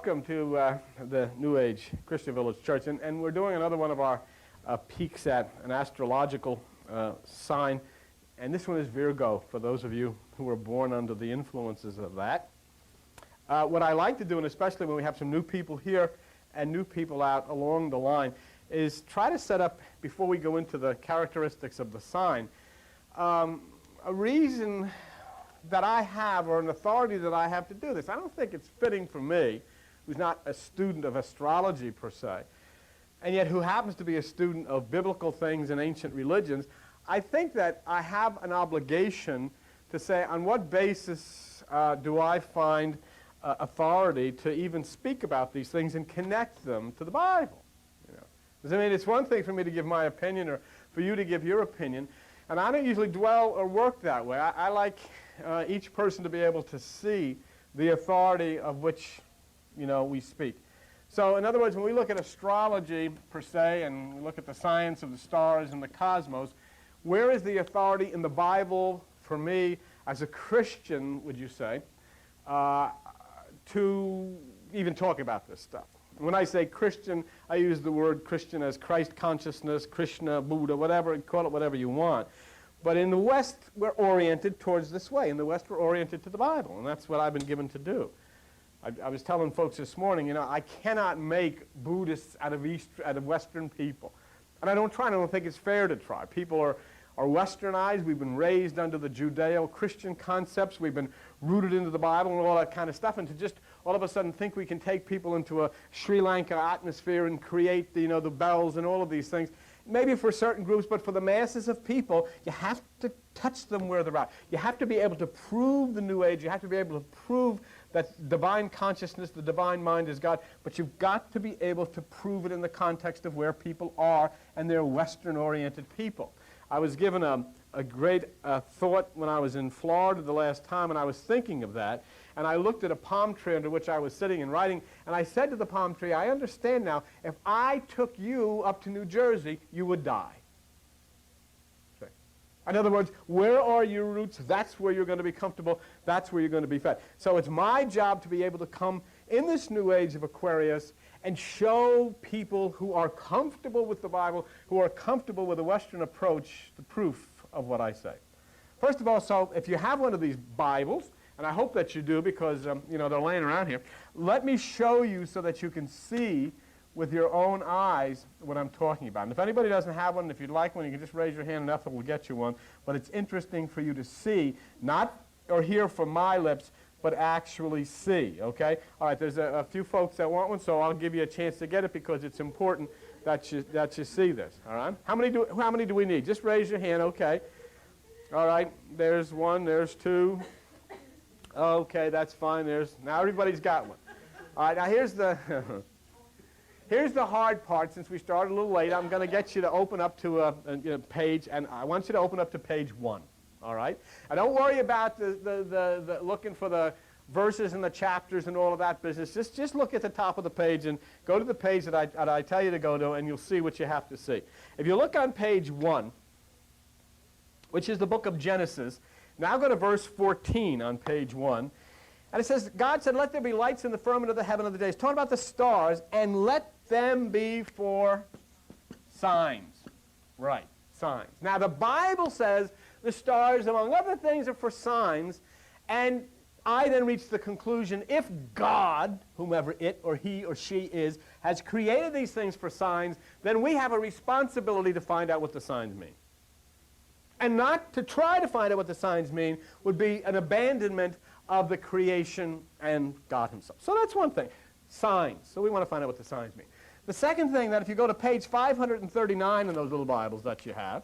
Welcome to the New Age Christian Village Church, and we're doing another one of our peeks at an astrological sign, and this one is Virgo, for those of you who were born under the influences of that. What I like to do, and especially when we have some new people here and new people out along the line, is try to set up, before we go into the characteristics of the sign, a reason that I have, or an authority that I have to do this. I don't think it's fitting for me, who's not a student of astrology per se, and yet who happens to be a student of biblical things and ancient religions. I think that I have an obligation to say on what basis do I find authority to even speak about these things and connect them to the Bible. You know? 'Cause, I mean, it's one thing for me to give my opinion or for you to give your opinion, and I don't usually dwell or work that way. I like each person to be able to see the authority of which, you know, we speak. So, in other words, when we look at astrology per se, and we look at the science of the stars and the cosmos, where is the authority in the Bible for me as a Christian, would you say, to even talk about this stuff? When I say Christian, I use the word Christian as Christ consciousness, Krishna, Buddha, whatever, call it whatever you want. But in the West, we're oriented towards this way. In the West, we're oriented to the Bible, and that's what I've been given to do. I was telling folks this morning, you know, I cannot make Buddhists out of Western people. And I don't think it's fair to try. People are Westernized. We've been raised under the Judeo-Christian concepts. We've been rooted into the Bible and all that kind of stuff. And to just all of a sudden think we can take people into a Sri Lanka atmosphere and create, you know, the bells and all of these things, maybe for certain groups, but for the masses of people, you have to touch them where they're at. You have to be able to prove the New Age. You have to be able to prove that divine consciousness, the divine mind is God, but you've got to be able to prove it in the context of where people are, and they're Western-oriented people. I was given a great thought when I was in Florida the last time, and I was thinking of that, and I looked at a palm tree under which I was sitting and writing, and I said to the palm tree, I understand now, if I took you up to New Jersey, you would die. Okay. In other words, where are your roots? That's where you're going to be comfortable. That's where you're going to be fed. So it's my job to be able to come in this new age of Aquarius and show people who are comfortable with the Bible, who are comfortable with the Western approach, the proof of what I say. First of all, so if you have one of these Bibles, and I hope that you do because, you know, they're laying around here, let me show you so that you can see with your own eyes what I'm talking about. And if anybody doesn't have one, if you'd like one, you can just raise your hand and Ethel will get you one. But it's interesting for you to see, not or hear from my lips, but actually see, okay? All right, there's a few folks that want one, so I'll give you a chance to get it because it's important that you see this, all right? How many do we need? Just raise your hand, okay. All right, there's one, there's two. Okay, that's fine. Now everybody's got one. All right, now here's the hard part. Since we started a little late, I'm going to get you to open up to a page, and I want you to open up to page 1. All right? And don't worry about the looking for the verses and the chapters and all of that business. Just look at the top of the page and go to the page that I tell you to go to, and you'll see what you have to see. If you look on page 1, which is the book of Genesis, now go to verse 14 on page 1. And it says, God said, let there be lights in the firmament of the heaven of the days. Talking about the stars, and let them be for signs. Right, signs. Now the Bible says the stars, among other things, are for signs. And I then reach the conclusion, if God, whomever it or he or she is, has created these things for signs, then we have a responsibility to find out what the signs mean. And not to try to find out what the signs mean would be an abandonment of the creation and God himself. So that's one thing, signs. So we want to find out what the signs mean. The second thing, that if you go to page 539 in those little Bibles that you have,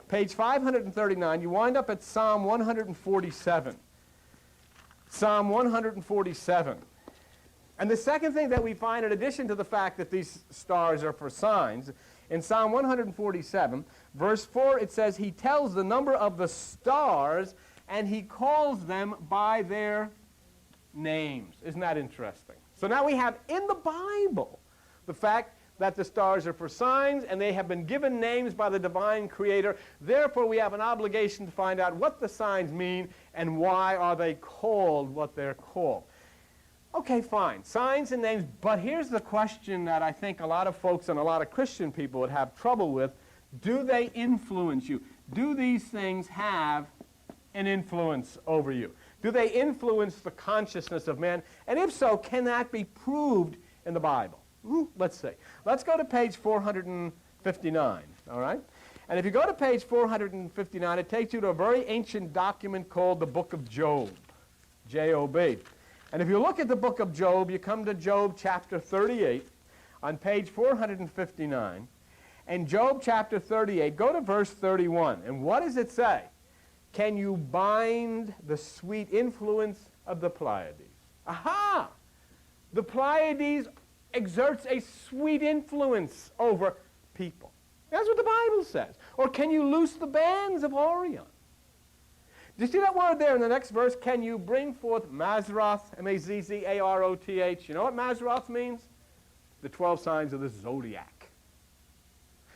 page 539, you wind up at Psalm 147. Psalm 147. And the second thing that we find, in addition to the fact that these stars are for signs, in Psalm 147, verse 4, it says, he tells the number of the stars, and he calls them by their names. Isn't that interesting? So now we have in the Bible the fact that the stars are for signs, and they have been given names by the divine creator. Therefore, we have an obligation to find out what the signs mean and why are they called what they're called. Okay, fine. Signs and names. But here's the question that I think a lot of folks and a lot of Christian people would have trouble with. Do they influence you? Do these things have an influence over you? Do they influence the consciousness of man? And if so, can that be proved in the Bible? Let's see. Let's go to page 459, all right? And if you go to page 459, it takes you to a very ancient document called the Book of Job, J-O-B. And if you look at the Book of Job, you come to Job chapter 38 on page 459. And Job chapter 38, go to verse 31. And what does it say? Can you bind the sweet influence of the Pleiades? Aha! The Pleiades exerts a sweet influence over people. That's what the Bible says. Or can you loose the bands of Orion? Do you see that word there in the next verse? Can you bring forth Mazzaroth, M-A-Z-Z-A-R-O-T-H? You know what Mazzaroth means? The 12 signs of the zodiac.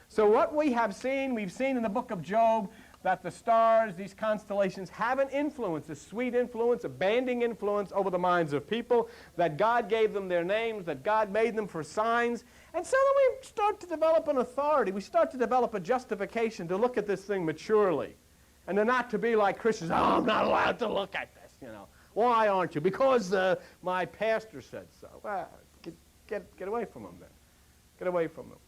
So what we have seen, we've seen in the book of Job, that the stars, these constellations, have an influence, a sweet influence, a banding influence over the minds of people, that God gave them their names, that God made them for signs. And so then we start to develop an authority. We start to develop a justification to look at this thing maturely. And to not to be like Christians, oh, I'm not allowed to look at this, you know. Why aren't you? Because my pastor said so. Well, get away from them then. Get away from them.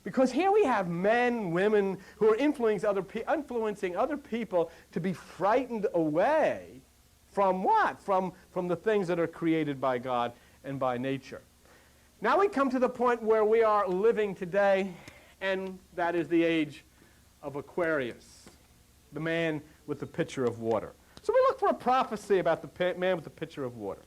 Because here we have men, women who are influencing other people to be frightened away from what? From the things that are created by God and by nature. Now we come to the point where we are living today, and that is the age of Aquarius, the man with the pitcher of water. So we look for a prophecy about the man with the pitcher of water.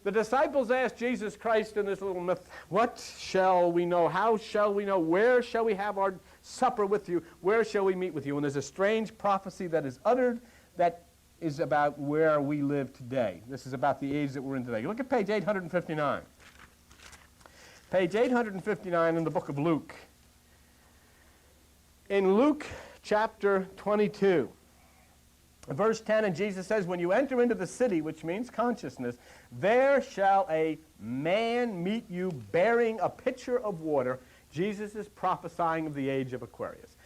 The disciples asked Jesus Christ in this little myth, what shall we know? How shall we know? Where shall we have our supper with you? Where shall we meet with you? And there's a strange prophecy that is uttered that is about where we live today. This is about the age that we're in today. Look at page 859. Page 859 in the book of Luke. In Luke chapter 22, verse 10, and Jesus says, when you enter into the city, which means consciousness, there shall a man meet you bearing a pitcher of water. Jesus is prophesying of the age of Aquarius.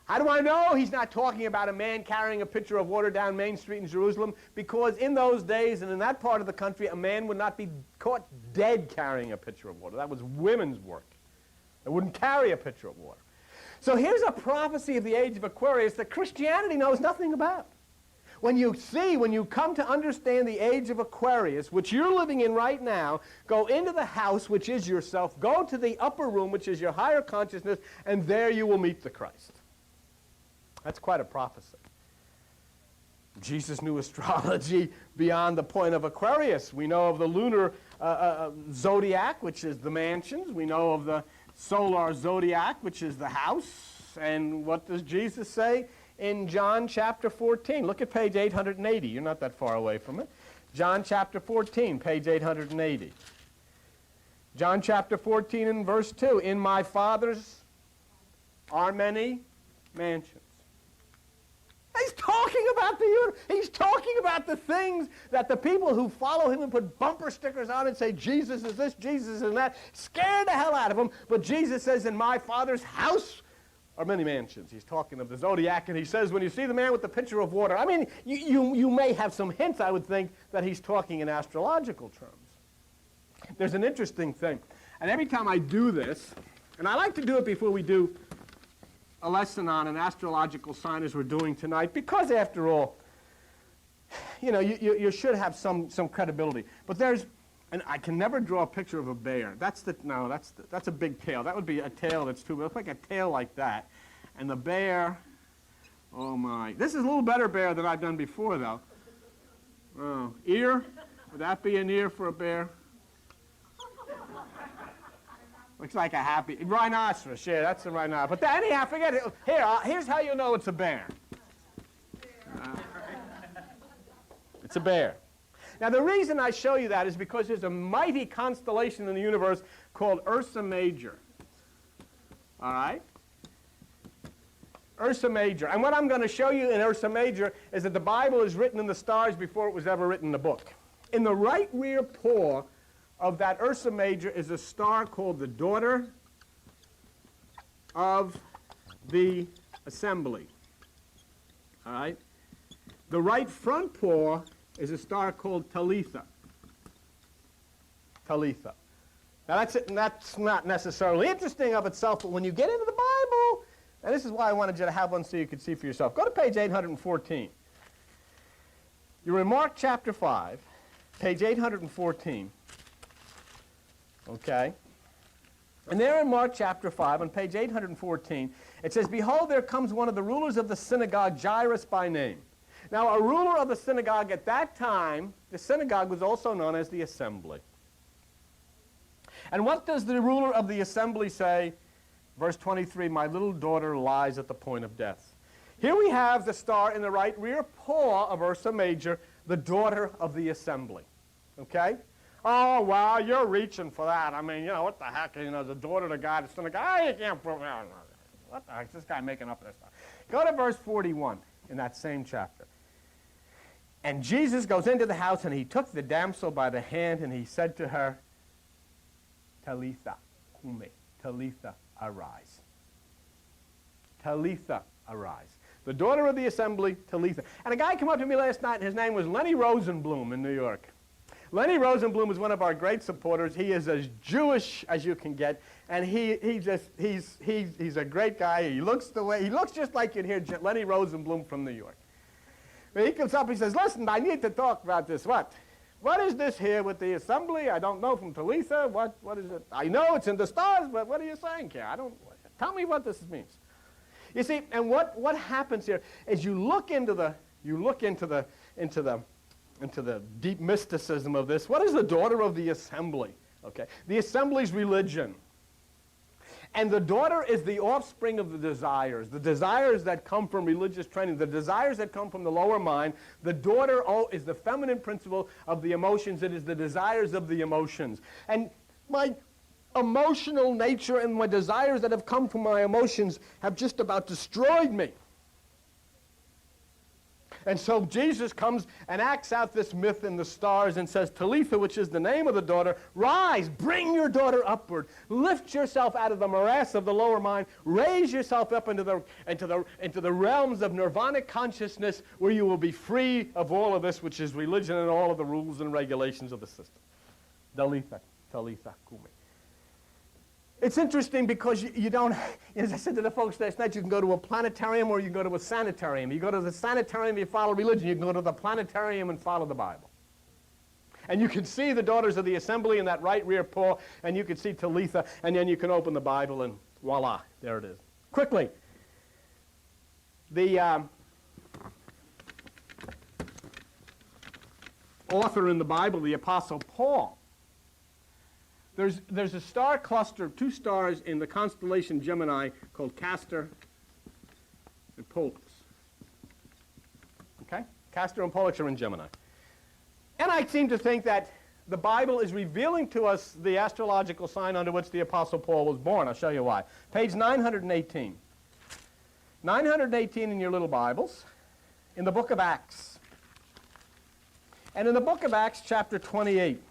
How do I know he's not talking about a man carrying a pitcher of water down Main Street in Jerusalem? Because in those days and in that part of the country, a man would not be caught dead carrying a pitcher of water. That was women's work. They wouldn't carry a pitcher of water. So here's a prophecy of the age of Aquarius that Christianity knows nothing about. When you come to understand the age of Aquarius, which you're living in right now, go into the house, which is yourself, go to the upper room, which is your higher consciousness, and there you will meet the Christ. That's quite a prophecy. Jesus knew astrology beyond the point of Aquarius. We know of the lunar zodiac, which is the mansions. We know of the solar zodiac, which is the house. And what does Jesus say? In John chapter 14. Look at page 880. You're not that far away from it. John chapter 14, page 880. John chapter 14 and verse 2. In my Father's are many mansions. He's talking about he's talking about the things that the people who follow him and put bumper stickers on and say, Jesus is this, Jesus is that, scare the hell out of them. But Jesus says, in my Father's house are many mansions. He's talking of the zodiac, and he says, when you see the man with the pitcher of water, I mean, you may have some hints, I would think, that he's talking in astrological terms. There's an interesting thing. And every time I do this, and I like to do it before we do a lesson on an astrological sign as we're doing tonight, because after all, you know, you should have some credibility. But there's, and I can never draw a picture of a bear. That's a big tail. That would be a tail that's too big. It's like a tail like that. And the bear, oh my. This is a little better bear than I've done before, though. Oh, ear? Would that be an ear for a bear? Looks like a happy rhinoceros. Yeah, that's a rhinoceros. But anyhow, forget it. Here's how you know it's a bear. It's a bear. Now, the reason I show you that is because there's a mighty constellation in the universe called Ursa Major. All right? Ursa Major. And what I'm going to show you in Ursa Major is that the Bible is written in the stars before it was ever written in the book. In the right rear paw of that Ursa Major is a star called the Daughter of the Assembly. All right? The right front paw is a star called Talitha. Talitha. Now that's not necessarily interesting of itself, but when you get into the Bible, and this is why I wanted you to have one so you could see for yourself. Go to page 814. You're in Mark chapter 5, page 814. Okay? And there in Mark chapter 5, on page 814, it says, "Behold, there comes one of the rulers of the synagogue, Jairus by name." Now, a ruler of the synagogue at that time, the synagogue was also known as the assembly. And what does the ruler of the assembly say? Verse 23, "My little daughter lies at the point of death." Here we have the star in the right rear paw of Ursa Major, the daughter of the assembly. Okay? Oh, well, you're reaching for that. I mean, you know, what the heck? You know, the daughter of the guy that's synagogue. Oh, you can't prove it. What the heck is this guy making up this stuff? Go to verse 41 in that same chapter. "And Jesus goes into the house, and he took the damsel by the hand, and he said to her, Talitha kume, Talitha, arise. Talitha, arise." The daughter of the assembly, Talitha. And a guy came up to me last night, and his name was Lenny Rosenblum in New York. Lenny Rosenblum is one of our great supporters. He is as Jewish as you can get, and he's a great guy. He looks just like you'd hear Lenny Rosenblum from New York. But he comes up, he says, "Listen, I need to talk about this. What is this here with the assembly? I don't know from Talitha. What is it? I know it's in the stars, but what are you saying here? Tell me what this means." You see, and what happens here is you look into the deep mysticism of this. What is the daughter of the assembly? Okay, the assembly's religion. And the daughter is the offspring of the desires that come from religious training, the desires that come from the lower mind. The daughter is the feminine principle of the emotions. It is the desires of the emotions. And my emotional nature and my desires that have come from my emotions have just about destroyed me. And so Jesus comes and acts out this myth in the stars and says, "Talitha," which is the name of the daughter, "rise, bring your daughter upward, lift yourself out of the morass of the lower mind, raise yourself up into the realms of nirvanic consciousness, where you will be free of all of this, which is religion and all of the rules and regulations of the system." Talitha, Talitha kumi. It's interesting because you don't, as I said to the folks last night, you can go to a planetarium or you can go to a sanitarium. You go to the sanitarium, you follow religion. You can go to the planetarium and follow the Bible. And you can see the daughters of the assembly in that right rear paw, and you can see Talitha, and then you can open the Bible, and voila, there it is. Quickly, the author in the Bible, the Apostle Paul, There's a star cluster, 2 stars in the constellation Gemini called Castor and Pollux. Okay? Castor and Pollux are in Gemini. And I seem to think that the Bible is revealing to us the astrological sign under which the Apostle Paul was born. I'll show you why. Page 918. 918 in your little Bibles, in the book of Acts. And in the book of Acts, chapter 28.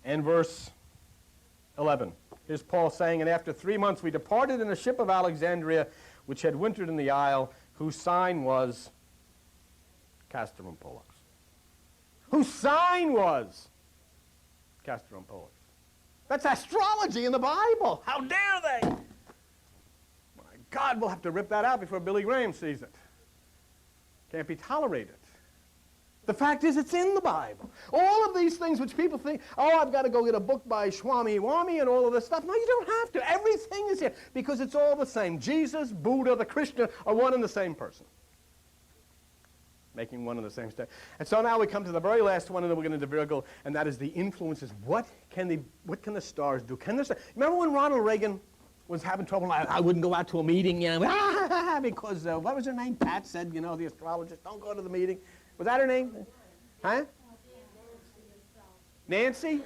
And verse 11. Here's Paul saying, "And after 3 months we departed in a ship of Alexandria, which had wintered in the isle, whose sign was Castor and Pollux." Whose sign was Castor and Pollux. That's astrology in the Bible. How dare they? My God, we'll have to rip that out before Billy Graham sees it. Can't be tolerated. The fact is, it's in the Bible. All of these things which people think, oh, I've got to go get a book by Swami Wami and all of this stuff. No, you don't have to. Everything is here because it's all the same. Jesus, Buddha, the Krishna are one and the same person. Making one and the same step. And so now we come to the very last one, and then we're going to Virgo, and that is the influences. What can the stars do? Remember when Ronald Reagan was having trouble? I wouldn't go out to a meeting, because what was her name? Pat said, the astrologist, don't go to the meeting. Was that her name? Huh? Nancy?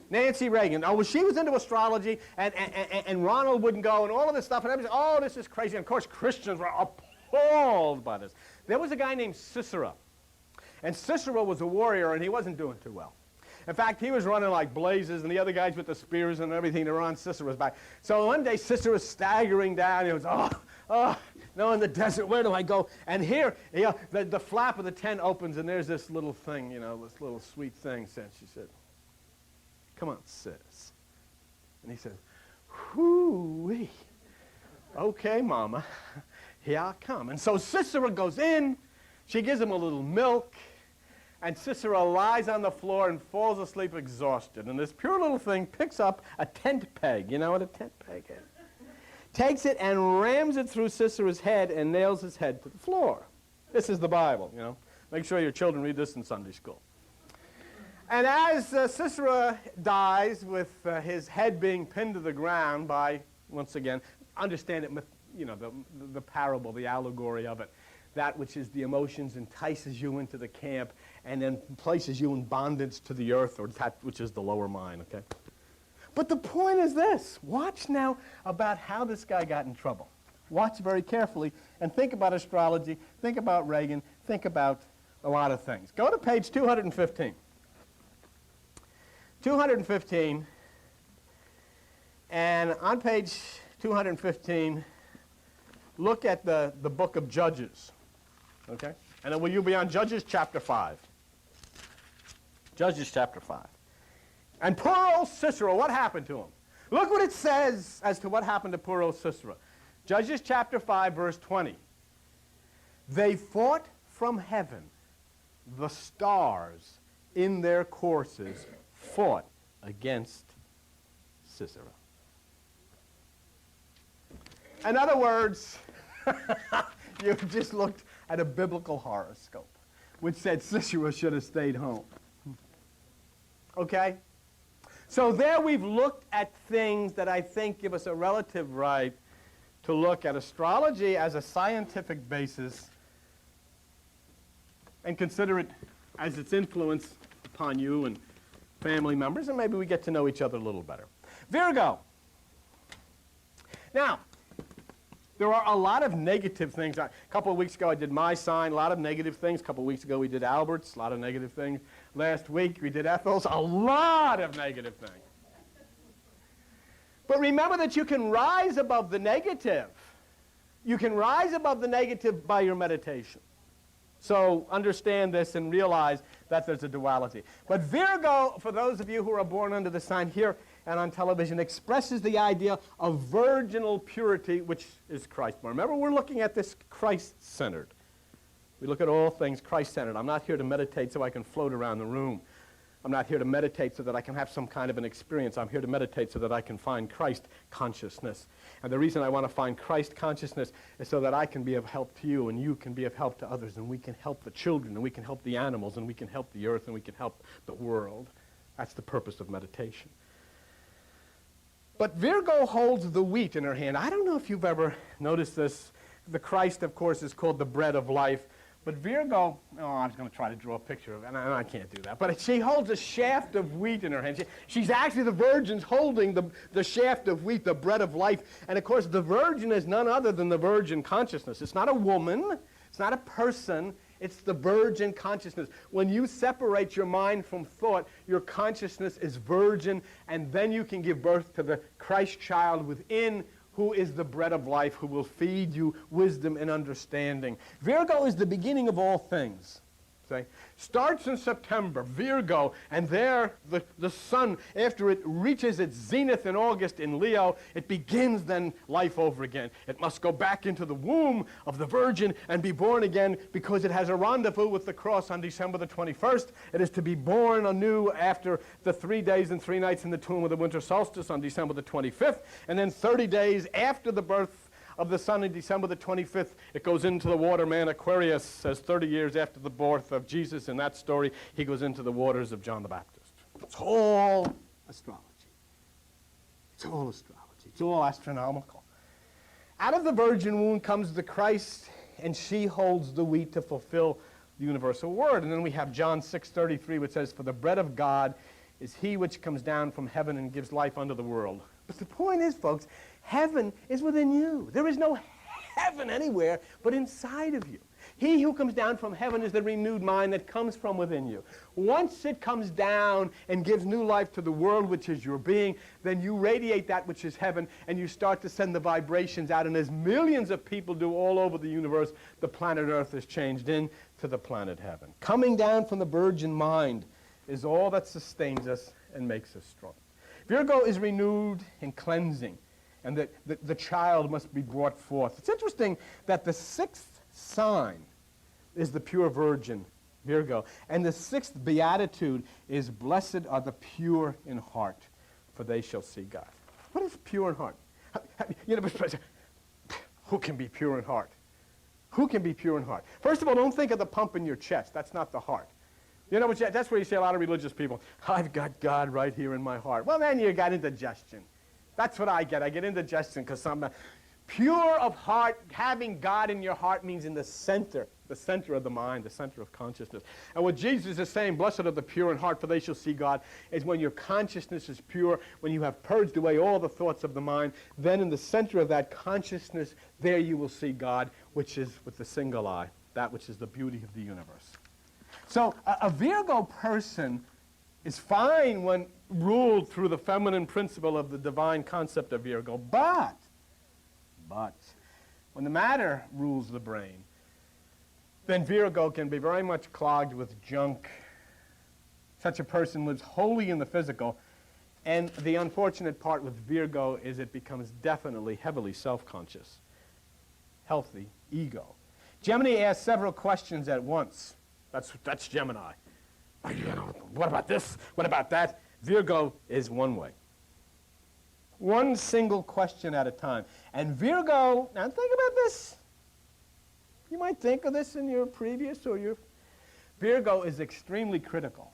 Nancy Reagan. Oh, well, she was into astrology, and Ronald wouldn't go, and all of this stuff, and everybody said, oh, this is crazy. And of course, Christians were appalled by this. There was a guy named Cicero, And Cicero was a warrior, and he wasn't doing too well. In fact, he was running like blazes, and the other guys with the spears and everything, they were on Cicero's back. So one day, Cicero was staggering down. He was, no, in the desert, where do I go? And here, the flap of the tent opens, and there's this little thing, this little sweet thing. She said, come on, sis. And he said, whoo-wee. Okay, Mama, here I come. And so Cicero goes in. She gives him a little milk. And Cicero lies on the floor and falls asleep exhausted. And this pure little thing picks up a tent peg. You know what a tent peg is? Takes it and rams it through Cicero's head and nails his head to the floor. This is the Bible, Make sure your children read this in Sunday school. And as Cicero dies with his head being pinned to the ground by, once again, understand it, the parable, the allegory of it. That which is the emotions entices you into the camp and then places you in bondage to the earth, or that which is the lower mind, okay? But the point is this. Watch now about how this guy got in trouble. Watch very carefully and think about astrology, think about Reagan, think about a lot of things. Go to page 215. 215, and on page 215, look at the book of Judges. Okay? And then will you be on Judges chapter 5? Judges chapter 5. And poor old Cicero, what happened to him? Look what it says as to what happened to poor old Cicero. Judges chapter 5, verse 20. They fought from heaven. The stars in their courses fought against Cicero. In other words, you just looked at a biblical horoscope, which said Cicero should have stayed home. Okay? So there we've looked at things that I think give us a relative right to look at astrology as a scientific basis and consider it as its influence upon you and family members, and maybe we get to know each other a little better. Virgo. Now, there are a lot of negative things. A couple of weeks ago I did my sign, a lot of negative things. A couple of weeks ago we did Albert's, a lot of negative things. Last week we did Ethel's, a lot of negative things. But remember that you can rise above the negative. You can rise above the negative by your meditation. So understand this and realize that there's a duality. But Virgo, for those of you who are born under the sign here and on television, expresses the idea of virginal purity, which is Christ-born. Remember, we're looking at this Christ-centered. We look at all things Christ-centered. I'm not here to meditate so I can float around the room. I'm not here to meditate so that I can have some kind of an experience. I'm here to meditate so that I can find Christ consciousness. And the reason I want to find Christ consciousness is so that I can be of help to you, and you can be of help to others, and we can help the children, and we can help the animals, and we can help the earth, and we can help the world. That's the purpose of meditation. But Virgo holds the wheat in her hand. I don't know if you've ever noticed this. The Christ, of course, is called the bread of life. But Virgo, I was going to try to draw a picture of it, and I can't do that. But she holds a shaft of wheat in her hand. She's actually the virgin's holding the shaft of wheat, the bread of life. And, of course, the virgin is none other than the virgin consciousness. It's not a woman. It's not a person. It's the virgin consciousness. When you separate your mind from thought, your consciousness is virgin, and then you can give birth to the Christ child within, who is the bread of life, who will feed you wisdom and understanding. Virgo is the beginning of all things. See? Starts in September, Virgo, and there the sun, after it reaches its zenith in August in Leo, it begins then life over again. It must go back into the womb of the Virgin and be born again, because it has a rendezvous with the cross on December the 21st. It is to be born anew after the 3 days and 3 nights in the tomb of the winter solstice on December the 25th, and then 30 days after the birth of the sun in December the 25th, it goes into the water. Man Aquarius says 30 years after the birth of Jesus in that story, he goes into the waters of John the Baptist. It's all astrology. It's all astrology. It's all astronomical. Out of the virgin womb comes the Christ, and she holds the wheat to fulfill the universal word. And then we have John 6:33, which says, "For the bread of God is he which comes down from heaven and gives life unto the world." But the point is, folks, heaven is within you. There is no heaven anywhere but inside of you. He who comes down from heaven is the renewed mind that comes from within you. Once it comes down and gives new life to the world, which is your being, then you radiate that which is heaven, and you start to send the vibrations out. And as millions of people do all over the universe, the planet Earth is changed into the planet heaven. Coming down from the virgin mind is all that sustains us and makes us strong. Virgo is renewed and cleansing, and the child must be brought forth. It's interesting that the sixth sign is the pure virgin, Virgo, and the sixth beatitude is, blessed are the pure in heart, for they shall see God. What is pure in heart? You know, who can be pure in heart? Who can be pure in heart? First of all, don't think of the pump in your chest. That's not the heart. You know, that's where you see a lot of religious people. I've got God right here in my heart. Well, then you got indigestion. That's what I get. I get indigestion because I'm pure of heart. Having God in your heart means in the center of the mind, the center of consciousness. And what Jesus is saying, blessed are the pure in heart, for they shall see God, is when your consciousness is pure, when you have purged away all the thoughts of the mind, then in the center of that consciousness, there you will see God, which is with the single eye, that which is the beauty of the universe. So a Virgo person is fine when ruled through the feminine principle of the divine concept of Virgo, but when the matter rules the brain, then Virgo can be very much clogged with junk. Such a person lives wholly in the physical, and the unfortunate part with Virgo is it becomes definitely heavily self-conscious, healthy ego. Gemini asks several questions at once. That's Gemini. What about this? What about that? Virgo is one way. One single question at a time. And Virgo, now think about this. You might think of this in your previous or your... Virgo is extremely critical.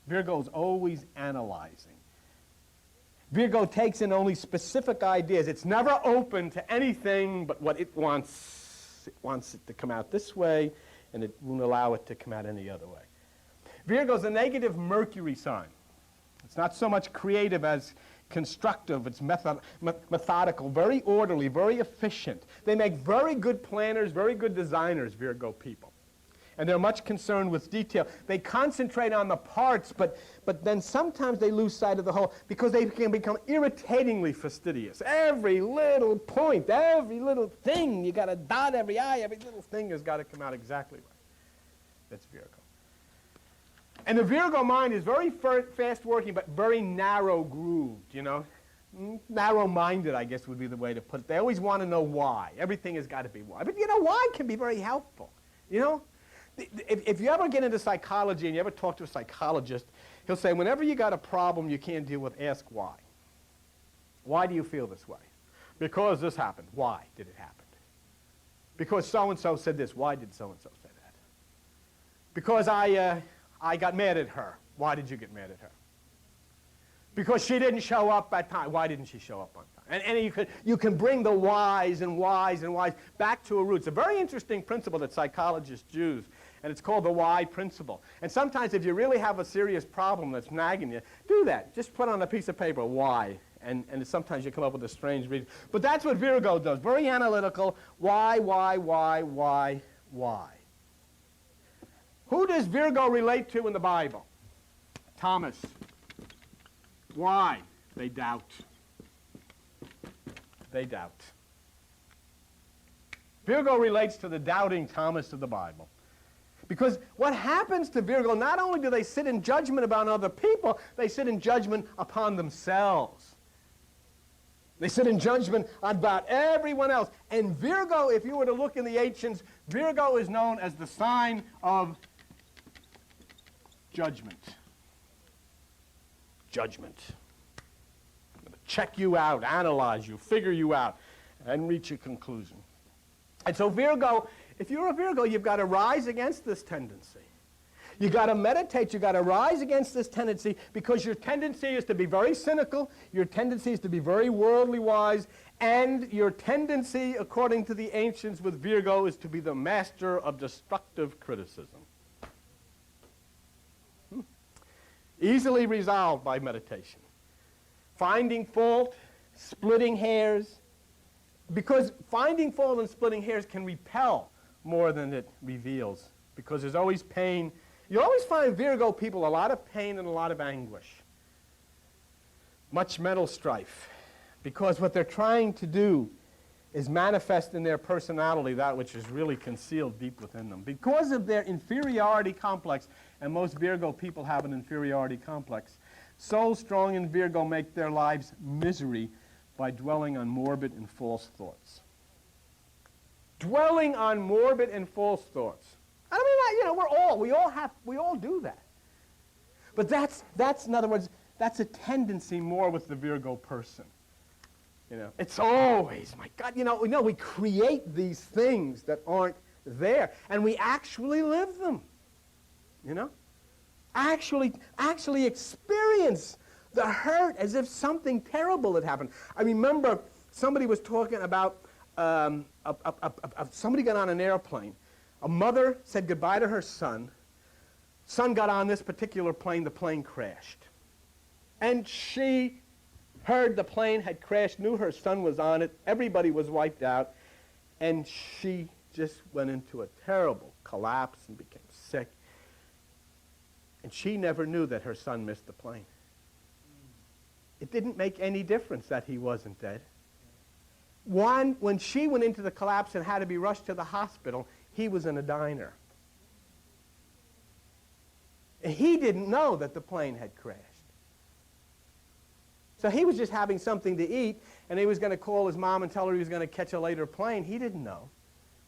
Virgo is always analyzing. Virgo takes in only specific ideas. It's never open to anything but what it wants. It wants it to come out this way, and it won't allow it to come out any other way. Virgo is a negative Mercury sign. It's not so much creative as constructive. It's methodical, very orderly, very efficient. They make very good planners, very good designers, Virgo people. And they're much concerned with detail. They concentrate on the parts, but then sometimes they lose sight of the whole because they can become irritatingly fastidious. Every little point, every little thing, you got to dot every I, every little thing has got to come out exactly right. That's Virgo. And the Virgo mind is very fast-working, but very narrow-grooved, you know. Narrow-minded, I guess, would be the way to put it. They always want to know why. Everything has got to be why. But, you know, why can be very helpful, you know. If you ever get into psychology and you ever talk to a psychologist, he'll say, whenever you got a problem you can't deal with, ask why. Why do you feel this way? Because this happened. Why did it happen? Because so-and-so said this. Why did so-and-so say that? Because I got mad at her. Why did you get mad at her? Because she didn't show up at time. Why didn't she show up on time? And you can bring the whys and whys and whys back to a root. It's a very interesting principle that psychologists use, and it's called the why principle. And sometimes if you really have a serious problem that's nagging you, do that. Just put on a piece of paper, why. And sometimes you come up with a strange reason. But that's what Virgo does. Very analytical. Why? Who does Virgo relate to in the Bible? Thomas. Why? They doubt. They doubt. Virgo relates to the doubting Thomas of the Bible. Because what happens to Virgo, not only do they sit in judgment about other people, they sit in judgment upon themselves. They sit in judgment about everyone else. And Virgo, if you were to look in the ancients, Virgo is known as the sign of judgment. Judgment. I'm going to check you out, analyze you, figure you out, and reach a conclusion. And so Virgo, if you're a Virgo, you've got to rise against this tendency. You've got to meditate. You've got to rise against this tendency because your tendency is to be very cynical. Your tendency is to be very worldly wise. And your tendency, according to the ancients with Virgo, is to be the master of destructive criticism. Easily resolved by meditation. Finding fault, splitting hairs. Because finding fault and splitting hairs can repel more than it reveals, because there's always pain. You always find Virgo people a lot of pain and a lot of anguish. Much mental strife, because what they're trying to do is manifest in their personality that which is really concealed deep within them. Because of their inferiority complex, and most Virgo people have an inferiority complex, souls strong in Virgo make their lives misery by dwelling on morbid and false thoughts. Dwelling on morbid and false thoughts. I mean, we all do that. But that's in other words, that's a tendency more with the Virgo person. It's always, my God, we create these things that aren't there, and we actually live them. Actually experience the hurt as if something terrible had happened. I remember somebody was talking about somebody got on an airplane. A mother said goodbye to her son. Son got on this particular plane. The plane crashed. And she heard the plane had crashed, knew her son was on it. Everybody was wiped out. And she just went into a terrible collapse and became sick. And she never knew that her son missed the plane. It didn't make any difference that he wasn't dead. When she went into the collapse and had to be rushed to the hospital, he was in a diner. And he didn't know that the plane had crashed. So he was just having something to eat, and he was going to call his mom and tell her he was going to catch a later plane. He didn't know.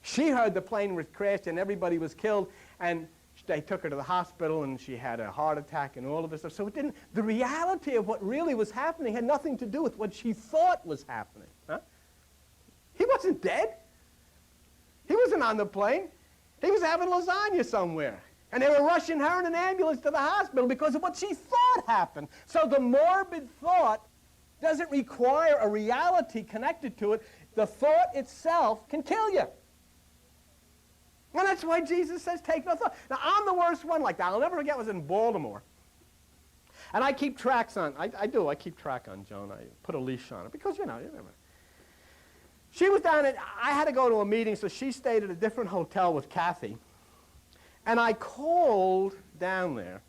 She heard the plane was crashed and everybody was killed, and they took her to the hospital, and she had a heart attack and all of this stuff. So the reality of what really was happening had nothing to do with what she thought was happening. Huh? He wasn't dead. He wasn't on the plane. He was having lasagna somewhere. And they were rushing her in an ambulance to the hospital because of what she thought happened. So the morbid thought doesn't require a reality connected to it. The thought itself can kill you. And that's why Jesus says, take no thought. Now, I'm the worst one like that. I'll never forget, I was in Baltimore. And I keep tracks on, I keep track on Joan. I put a leash on her because, you never. She was down at, I had to go to a meeting, so she stayed at a different hotel with Kathy. And I called down there,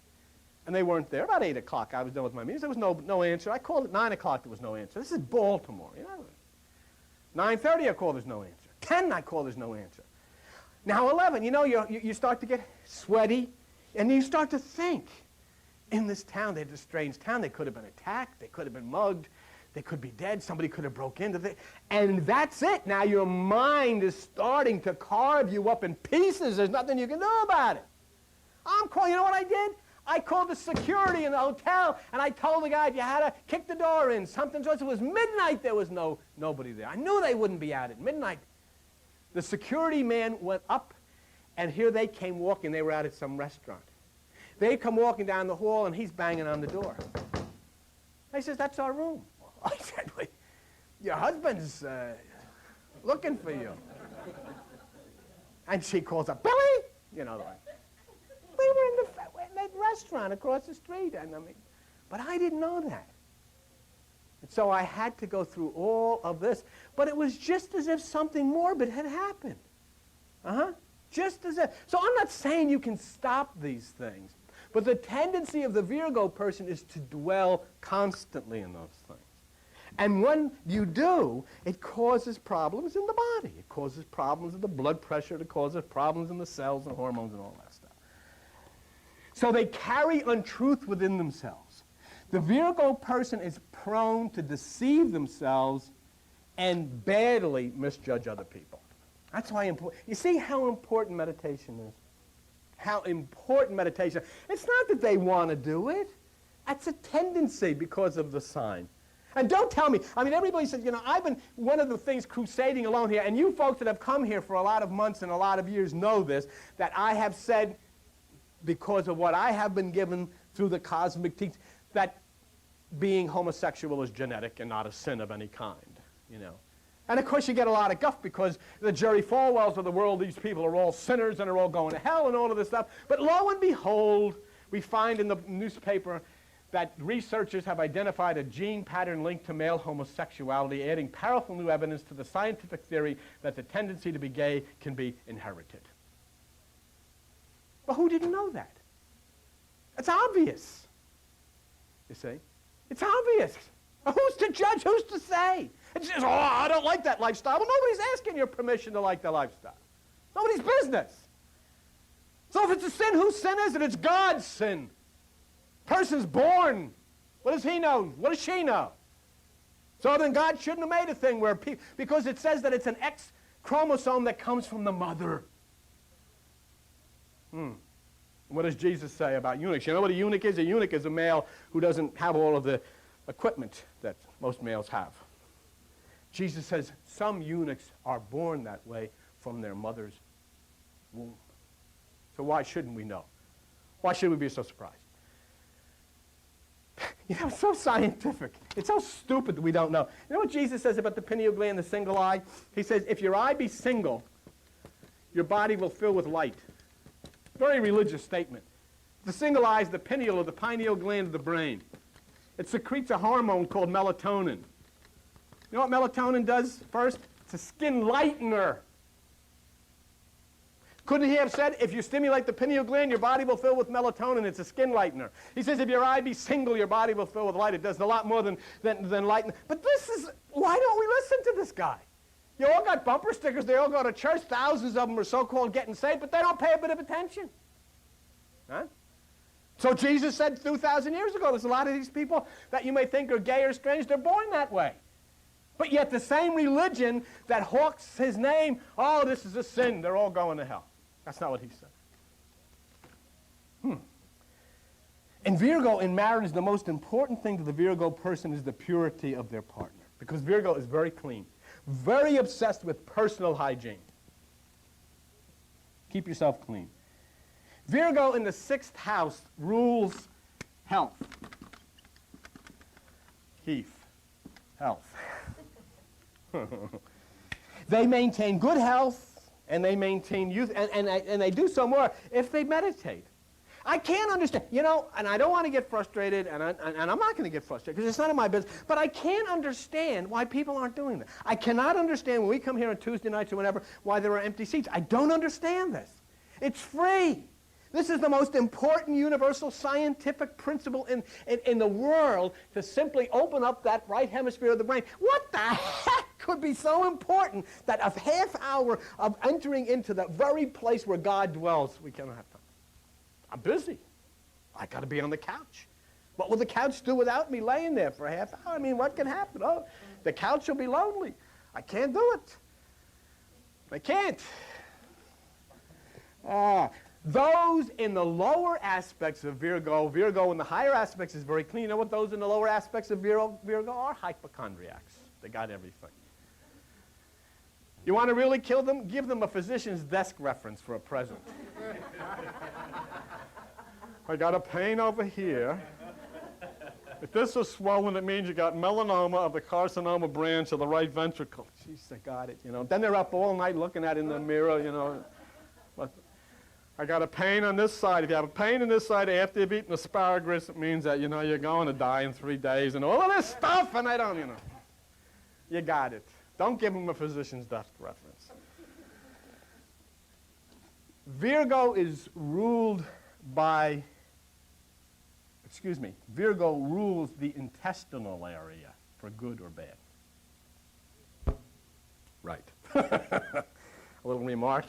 and they weren't there. About 8 o'clock, I was done with my meetings. There was no answer. I called at 9 o'clock, there was no answer. This is Baltimore, 9:30, I called, there's no answer. 10, I called, there's no answer. Now 11, you start to get sweaty, and you start to think, in this town, they're a strange town. They could have been attacked. They could have been mugged. They could be dead. Somebody could have broke into it. And that's it. Now your mind is starting to carve you up in pieces. There's nothing you can do about it. I'm calling. You know what I did? I called the security in the hotel, and I told the guy, if you had to kick the door in, something's wrong. It was midnight. There was nobody there. I knew they wouldn't be out at midnight. The security man went up, and here they came walking. They were out at some restaurant. They come walking down the hall, and he's banging on the door. I says, that's our room. I said, wait, your husband's looking for you. And she calls up, Billy! We were in that restaurant across the street. But I didn't know that. And so I had to go through all of this. But it was just as if something morbid had happened. Just as if. So I'm not saying you can stop these things. But the tendency of the Virgo person is to dwell constantly in those things. And when you do, it causes problems in the body. It causes problems in the blood pressure. It causes problems in the cells and hormones and all that stuff. So they carry untruth within themselves. The Virgo person is prone to deceive themselves and badly misjudge other people. That's why important. You see how important meditation is? How important meditation. It's not that they want to do it. That's a tendency because of the sign. And don't tell me, everybody says, I've been one of the things crusading alone here, and you folks that have come here for a lot of months and a lot of years know this, that I have said, because of what I have been given through the cosmic teaching, that being homosexual is genetic and not a sin of any kind, And of course you get a lot of guff because the Jerry Falwells of the world, these people are all sinners and are all going to hell and all of this stuff. But lo and behold, we find in the newspaper that researchers have identified a gene pattern linked to male homosexuality, adding powerful new evidence to the scientific theory that the tendency to be gay can be inherited. But who didn't know that? It's obvious. You see? It's obvious. Who's to judge? Who's to say? It's just, oh, I don't like that lifestyle. Well, nobody's asking your permission to like the lifestyle. Nobody's business. So if it's a sin, whose sin is it? It's God's sin. Person's born. What does he know? What does she know? So then God shouldn't have made a thing where because it says that it's an X chromosome that comes from the mother. What does Jesus say about eunuchs? You know what a eunuch is? A eunuch is a male who doesn't have all of the equipment that most males have. Jesus says some eunuchs are born that way from their mother's womb. So why shouldn't we know? Why should we be so surprised? You know, it's so scientific. It's so stupid that we don't know. You know what Jesus says about the pineal gland, the single eye? He says, if your eye be single, your body will fill with light. Very religious statement. The single eye is the pineal or the pineal gland of the brain. It secretes a hormone called melatonin. You know what melatonin does first? It's a skin lightener. Couldn't he have said, if you stimulate the pineal gland, your body will fill with melatonin. It's a skin lightener. He says, if your eye be single, your body will fill with light. It does a lot more than lighten. But this is, why don't we listen to this guy? You all got bumper stickers. They all go to church. Thousands of them are so-called getting saved, but they don't pay a bit of attention. Huh? So Jesus said 2,000 years ago, there's a lot of these people that you may think are gay or strange. They're born that way. But yet the same religion that hawks his name, oh, this is a sin, they're all going to hell. That's not what he said. In Virgo, in marriage, the most important thing to the Virgo person is the purity of their partner. Because Virgo is very clean, very obsessed with personal hygiene. Keep yourself clean. Virgo in the 6th house rules health. Heath, health. They maintain good health, and they maintain youth, and they do so more if they meditate. I can't understand, you know, and I don't want to get frustrated, and I'm not going to get frustrated because it's none of my business, but I can't understand why people aren't doing that. I cannot understand when we come here on Tuesday nights or whenever why there are empty seats. I don't understand this. It's free. This is the most important universal scientific principle in the world, to simply open up that right hemisphere of the brain. What the heck could be so important that a half hour of entering into the very place where God dwells, we cannot have time? I'm busy. I got to be on the couch. What will the couch do without me laying there for a half hour? I mean, what can happen? Oh, the couch will be lonely. I can't do it. I can't. Those in the lower aspects of Virgo in the higher aspects is very clean. You know what those in the lower aspects of Virgo are? Hypochondriacs. They got everything. You want to really kill them? Give them a physician's desk reference for a present. I got a pain over here. If this is swollen, it means you got melanoma of the carcinoma branch of the right ventricle. Jeez, I got it, you know. Then they're up all night looking at it in the mirror, you know. But I got a pain on this side. If you have a pain on this side after you've eaten asparagus, it means that, you know, you're going to die in 3 days and all of this stuff, and I don't, you know. You got it. Don't give them a physician's desk reference. Virgo is ruled by, Virgo rules the intestinal area for good or bad. Right. A little remark.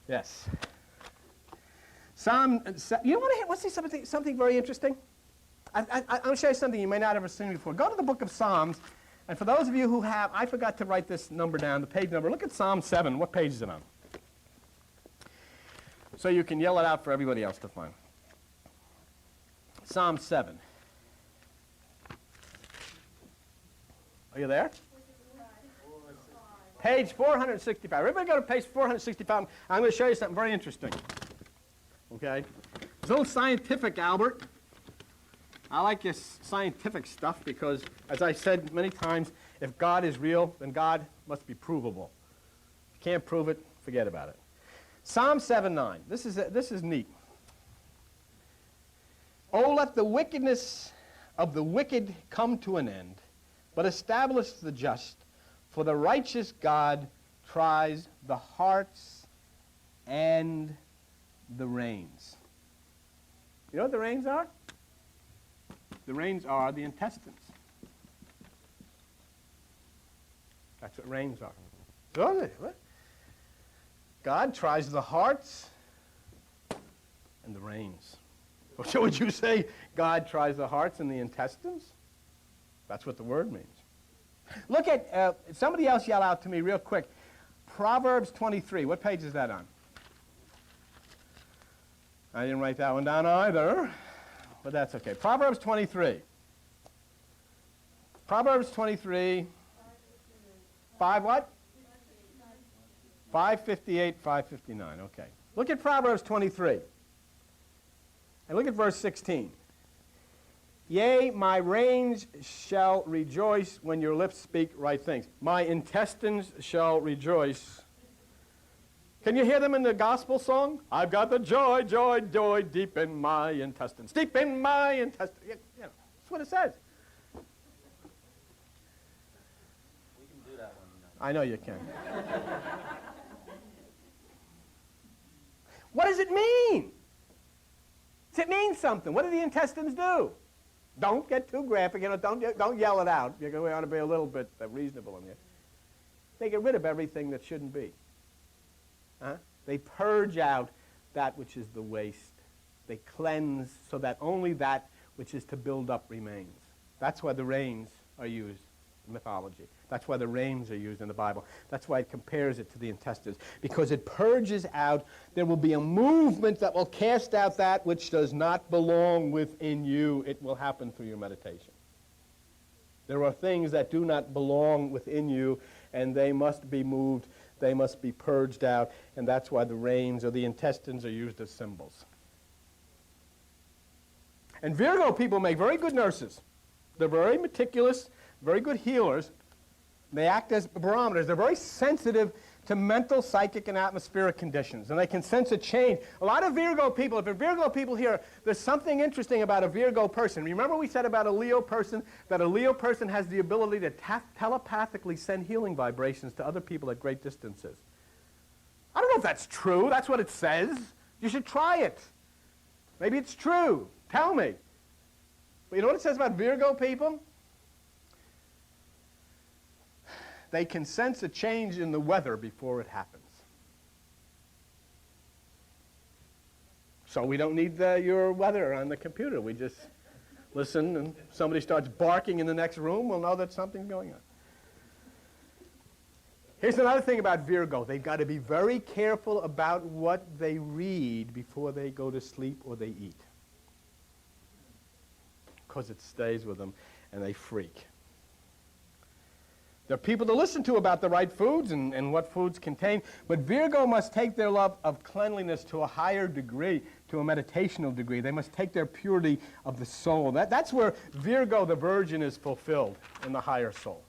Yes. You want to see something very interesting? I'm going to show you something you may not have ever seen before. Go to the book of Psalms, and for those of you who have, I forgot to write this number down, the page number. Look at Psalm 7. What page is it on? So you can yell it out for everybody else to find. Psalm 7. Are you there? Page 465. Everybody go to page 465. I'm going to show you something very interesting. Okay? It's a little scientific, Albert. I like this scientific stuff because, as I said many times, if God is real, then God must be provable. If you can't prove it, forget about it. Psalm 7:9. This is neat. Oh, let the wickedness of the wicked come to an end, but establish the just, for the righteous God tries the hearts and the reins. You know what the reins are? The reins are the intestines. That's what reins are. What? God tries the hearts and the reins. So would you say God tries the hearts and the intestines? That's what the word means. Look at, somebody else yell out to me real quick. Proverbs 23. What page is that on? I didn't write that one down either, but that's okay. Proverbs 23. Proverbs 23. 5 what? 558, 559. Okay. Look at Proverbs 23. And look at verse 16. Yea, my reins shall rejoice when your lips speak right things. My intestines shall rejoice. Can you hear them in the gospel song? I've got the joy, joy, joy deep in my intestines. Deep in my intestines. You know, that's what it says. We can do that one. I know you can. What does it mean? It means something. What do the intestines do? Don't get too graphic. You know, don't yell it out. We ought to be a little bit reasonable in here. They get rid of everything that shouldn't be. They purge out that which is the waste. They cleanse so that only that which is to build up remains. That's why the reins are used in mythology. That's why the reins are used in the Bible. That's why it compares it to the intestines. Because it purges out. There will be a movement that will cast out that which does not belong within you. It will happen through your meditation. There are things that do not belong within you, and they must be moved. They must be purged out, and that's why the reins or the intestines are used as symbols. And Virgo people make very good nurses. They're very meticulous, very good healers. They act as barometers. They're very sensitive to mental, psychic, and atmospheric conditions, and they can sense a change. A lot of Virgo people, if there are Virgo people here, there's something interesting about a Virgo person. Remember we said about a Leo person that a Leo person has the ability to telepathically send healing vibrations to other people at great distances. I don't know if that's true. That's what it says. You should try it. Maybe it's true. Tell me. But you know what it says about Virgo people? They can sense a change in the weather before it happens. So we don't need your weather on the computer. We just listen, and somebody starts barking in the next room, we'll know that something's going on. Here's another thing about Virgo. They've got to be very careful about what they read before they go to sleep or they eat, because it stays with them and they freak. There are people to listen to about the right foods and what foods contain, but Virgo must take their love of cleanliness to a higher degree, to a meditational degree. They must take their purity of the soul. That's where Virgo, the virgin, is fulfilled, in the higher soul.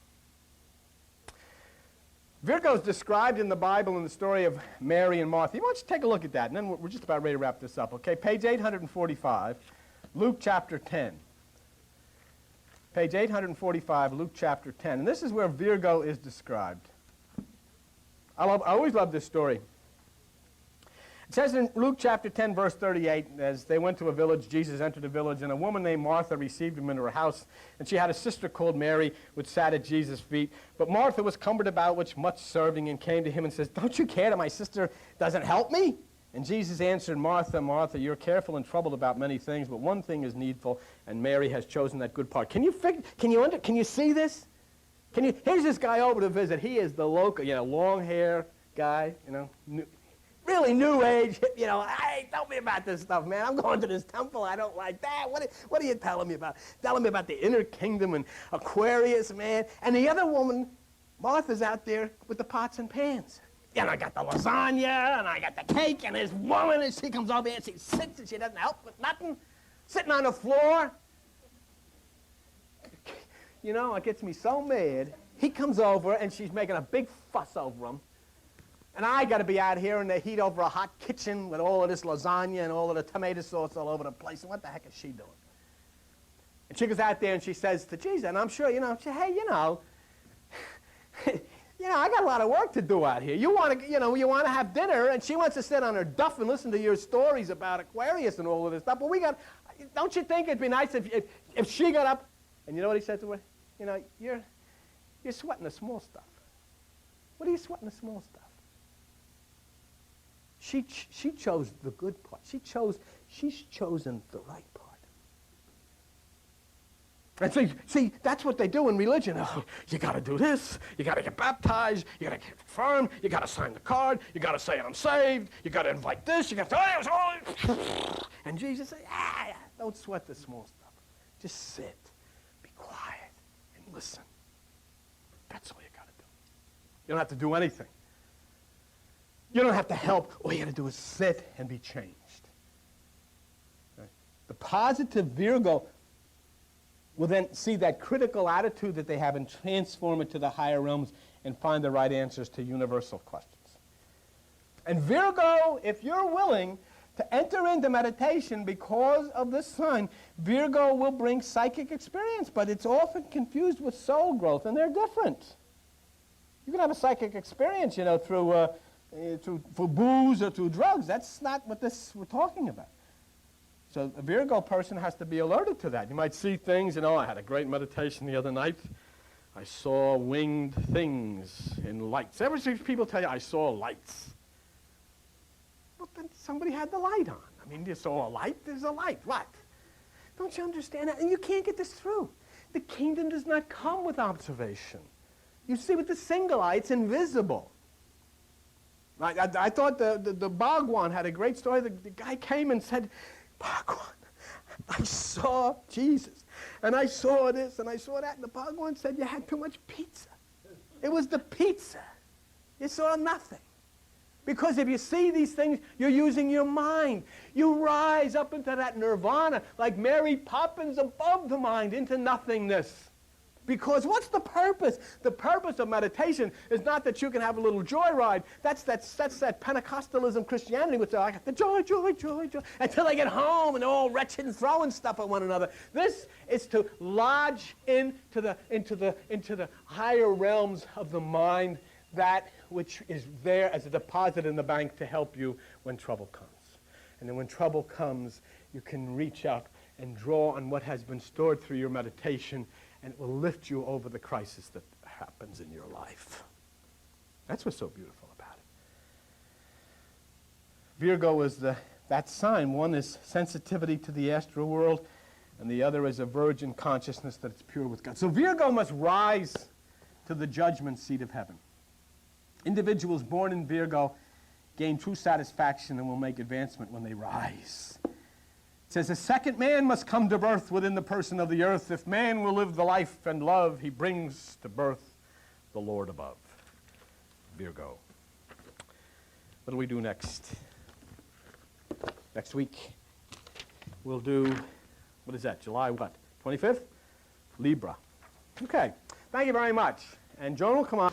Virgo is described in the Bible in the story of Mary and Martha. You want to take a look at that, and then we're just about ready to wrap this up. Okay, page 845, Luke chapter 10. Page 845, Luke chapter 10. And this is where Virgo is described. I always love this story. It says in Luke chapter 10, verse 38, as they went to a village, Jesus entered a village, and a woman named Martha received him into her house. And she had a sister called Mary, which sat at Jesus' feet. But Martha was cumbered about with much serving, and came to him and says, "Don't you care that my sister doesn't help me?" And Jesus answered, "Martha, Martha, you're careful and troubled about many things, but one thing is needful, and Mary has chosen that good part." Can you see this? Here's this guy over to visit. He is the local, long hair guy, really new age. Hey, tell me about this stuff, man. I'm going to this temple. I don't like that. What are you telling me about? Telling me about the inner kingdom and Aquarius, man. And the other woman, Martha's out there with the pots and pans. And I got the lasagna, and I got the cake, and this woman, and she comes over here, and she sits, and she doesn't help with nothing, sitting on the floor. It gets me so mad. He comes over, and she's making a big fuss over him. And I got to be out here in the heat over a hot kitchen with all of this lasagna and all of the tomato sauce all over the place. And what the heck is she doing? And she goes out there and she says to Jesus, and I'm sure, hey, I got a lot of work to do out here. You want to have dinner, and she wants to sit on her duff and listen to your stories about Aquarius and all of this stuff. But don't you think it'd be nice if she got up, and you know what he said to her? You're sweating the small stuff. What are you sweating the small stuff? She chose the good part. She's chosen the right part. And see, that's what they do in religion. Oh, you got to do this. You got to get baptized. You got to get confirmed. You got to sign the card. You got to say I'm saved. You got to invite this. You got to. And Jesus said, don't sweat the small stuff. Just sit, be quiet, and listen. That's all you got to do. You don't have to do anything. You don't have to help. All you got to do is sit and be changed. Okay? The positive Virgo will then see that critical attitude that they have and transform it to the higher realms and find the right answers to universal questions. And Virgo, if you're willing to enter into meditation because of this sign, Virgo will bring psychic experience, but it's often confused with soul growth, and they're different. You can have a psychic experience, through booze or through drugs. That's not what we're talking about. So a Virgo person has to be alerted to that. You might see things, I had a great meditation the other night. I saw winged things in lights. Ever see people tell you, I saw lights? Well, then somebody had the light on. You saw a light, there's a light. What? Don't you understand that? And you can't get this through. The kingdom does not come with observation. You see with the single eye, it's invisible. I thought the Bhagwan had a great story. The guy came and said, Bhagwan, I saw Jesus, and I saw this, and I saw that, and the Bhagwan said you had too much pizza. It was the pizza. You saw nothing. Because if you see these things, you're using your mind. You rise up into that nirvana, like Mary Poppins above the mind, into nothingness. Because what's the purpose? The purpose of meditation is not that you can have a little joyride. That's that Pentecostalism Christianity, which I got the joy, until they get home and they're all wretched and throwing stuff at one another. This is to lodge into the higher realms of the mind, that which is there as a deposit in the bank to help you when trouble comes. And then when trouble comes, you can reach out and draw on what has been stored through your meditation, and it will lift you over the crisis that happens in your life. That's what's so beautiful about it. Virgo is that sign. One is sensitivity to the astral world, and the other is a virgin consciousness that it's pure with God. So Virgo must rise to the judgment seat of heaven. Individuals born in Virgo gain true satisfaction and will make advancement when they rise. It says, a second man must come to birth within the person of the earth. If man will live the life and love, he brings to birth the Lord above. Virgo. What do we do next? Next week, we'll do, what is that, July what? 25th? Libra. Okay. Thank you very much. And Joan will come on.